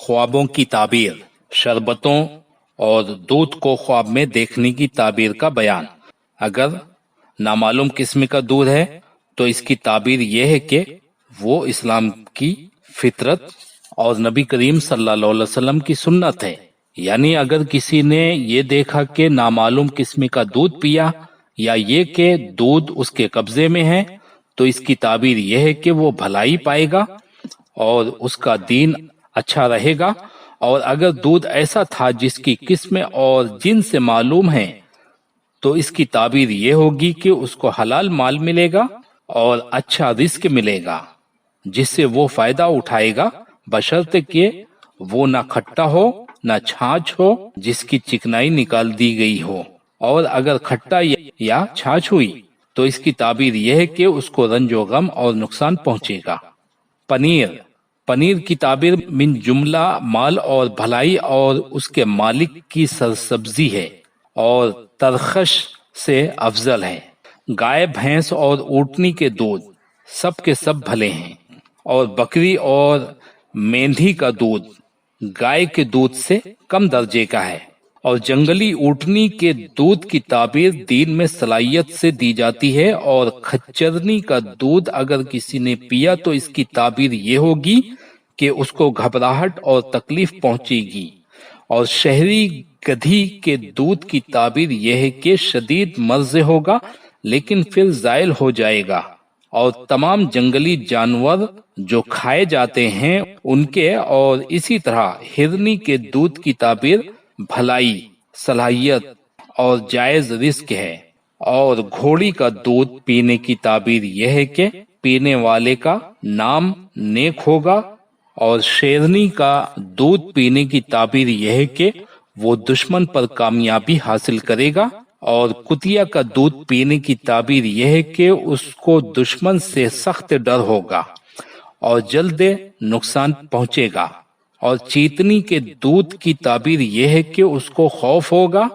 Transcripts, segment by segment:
ख्वाबों की ताबीर, शरबतों और दूध को ख्वाब में देखने की ताबीर का बयान। अगर नामालूम किस्म का दूध है तो इसकी ताबीर यह है कि वो इस्लाम की फितरत और नबी करीम सल्लल्लाहु अलैहि वसल्लम की सुन्नत है। यानी अगर किसी ने ये देखा कि नामालूम किस्म का दूध पिया या ये कि दूध उसके कब्जे में है, तो इसकी ताबीर यह है कि वो भलाई पाएगा और उसका दीन अच्छा रहेगा। और अगर दूध ऐसा था जिसकी किस्म और जिन्स से मालूम है, तो इसकी ताबीर ये होगी कि उसको हलाल माल मिलेगा और अच्छा रिस्क मिलेगा जिससे वो फायदा उठाएगा, बशर्ते कि वो ना खट्टा हो ना छाछ हो जिसकी चिकनाई निकाल दी गई हो। और अगर खट्टा या छाछ हुई तो इसकी ताबीर यह है कि उसको रंजो गम और नुकसान पहुंचेगा। पनीर, पनीर की ताबीर मिन जुमला माल और भलाई और उसके मालिक की सरसब्जी है और तरखश से अफजल है। गाय भैंस और ऊँटनी के दूध सब के सब भले हैं और बकरी और मेंढी का दूध गाय के दूध से कम दर्जे का है। और जंगली ऊँटनी के दूध की ताबीर दीन में सलाहियत से दी जाती है। और खच्चरनी का दूध अगर किसी ने पिया तो इसकी ताबीर ये होगी कि उसको घबराहट और तकलीफ पहुंचेगी। और शहरी गधी के दूध की ताबीर यह है कि शदीद मर्ज होगा लेकिन फिर जायल हो जाएगा। और तमाम जंगली जानवर जो खाए जाते हैं उनके और इसी तरह हिरनी के दूध की ताबीर भलाई, सलाहियत और जायज रिस्क है। और घोड़ी का दूध पीने की ताबीर यह है कि पीने वाले का नाम नेक होगा। और शेरनी का दूध पीने की ताबीर यह है कि वो दुश्मन पर कामयाबी हासिल करेगा। और कुतिया का दूध पीने की ताबीर यह है कि उसको दुश्मन से सख्त डर होगा और जल्द नुकसान पहुंचेगा। और चीतनी के दूध की ताबीर यह है कि उसको खौफ होगा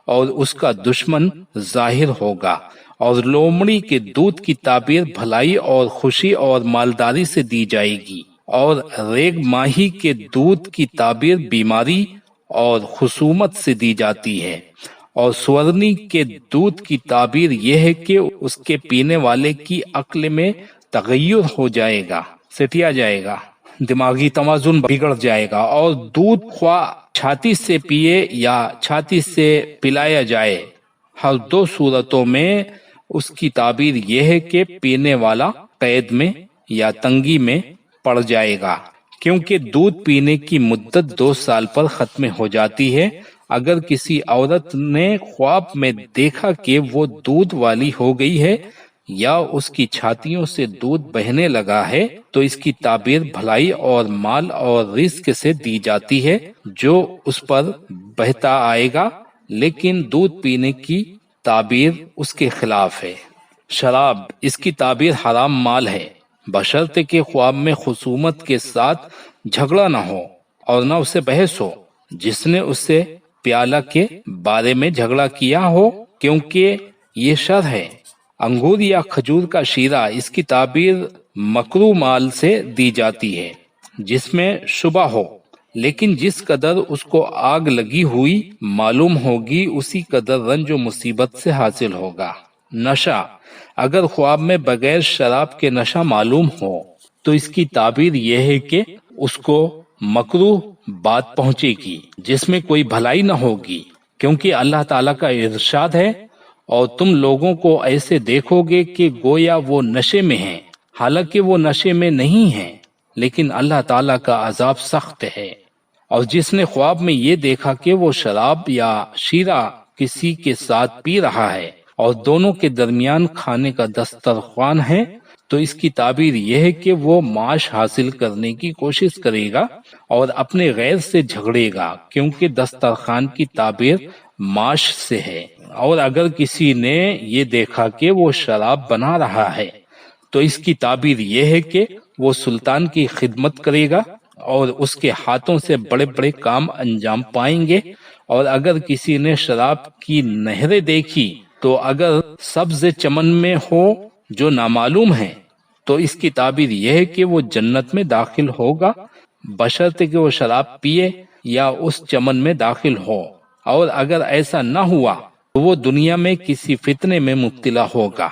और उसका दुश्मन जाहिर होगा। और लोमड़ी के दूध की ताबीर भलाई और खुशी और मालदारी से दी जाएगी। और रेग माही के दूध की ताबीर बीमारी और खुसूमत से दी जाती है। और स्वर्णी के दूध की ताबीर यह है कि उसके पीने वाले की अक्ल में तगय्युर हो जाएगा, सेठिया जाएगा, दिमागी तवाजुन बिगड़ जाएगा। और दूध ख्वा छाती से पिए या छाती से पिलाया जाए, हर दो सूरतों में उसकी ताबीर यह है कि पीने वाला कैद में या तंगी में पड़ जाएगा, क्योंकि दूध पीने की मुद्दत 2 साल पर खत्म हो जाती है। अगर किसी औरत ने ख्वाब में देखा कि वो दूध वाली हो गई है या उसकी छातियों से दूध बहने लगा है, तो इसकी ताबीर भलाई और माल और रिस्क से दी जाती है जो उस पर बहता आएगा, लेकिन दूध पीने की ताबीर उसके खिलाफ है। शराब, इसकी ताबीर हराम माल है, बशर्ते कि ख्वाब में खुसूमत के साथ झगड़ा न हो और न उससे बहस हो। जिसने उससे प्याला के बारे में झगड़ा किया हो, क्योंकि ये शर है। अंगूर या खजूर का शीरा, इसकी ताबीर मकरू माल से दी जाती है जिसमें शुबा हो, लेकिन जिस कदर उसको आग लगी हुई मालूम होगी उसी कदर रंज और मुसीबत से हासिल होगा। नशा, अगर ख्वाब में बगैर शराब के नशा मालूम हो तो इसकी ताबीर यह है कि उसको मकरूह बात पहुंचेगी जिसमें कोई भलाई न होगी, क्योंकि अल्लाह ताला का इरशाद है, और तुम लोगों को ऐसे देखोगे कि गोया वो नशे में हैं, हालांकि वो नशे में नहीं हैं, लेकिन अल्लाह ताला का अजाब सख्त है। और जिसने ख्वाब में ये देखा कि वो शराब या शीरा किसी के साथ पी रहा है और दोनों के दरमियान खाने का दस्तरख्वान है, तो इसकी ताबीर यह है कि वो माश हासिल करने की कोशिश करेगा और अपने गैर से झगड़ेगा, क्योंकि दस्तरखान की ताबीर माश से है। और अगर किसी ने ये देखा कि वो शराब बना रहा है, तो इसकी ताबीर यह है कि वो सुल्तान की खिदमत करेगा और उसके हाथों से बड़े बड़े काम अंजाम पाएंगे। और अगर किसी ने शराब की नहरें देखी, तो अगर सब्ज चमन में हो जो नामालूम है, तो इसकी ताबीर यह है कि वो जन्नत में दाखिल होगा, बशर्ते कि वो शराब पिए या उस चमन में दाखिल हो, और अगर ऐसा न हुआ तो वो दुनिया में किसी फितने में मुब्तला होगा।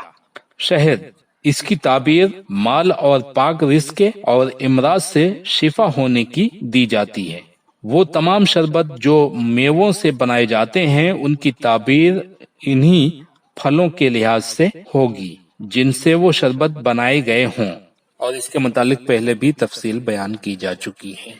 शहद, इसकी ताबीर माल और पाक रिज़्क़ और इमराज से शिफा होने की दी जाती है। वो तमाम शरबत जो मेवों से बनाए जाते हैं उनकी ताबीर इन्हीं फलों के लिहाज से होगी जिनसे वो शरबत बनाए गए हों, और इसके मुतालिक पहले भी तफसील बयान की जा चुकी है।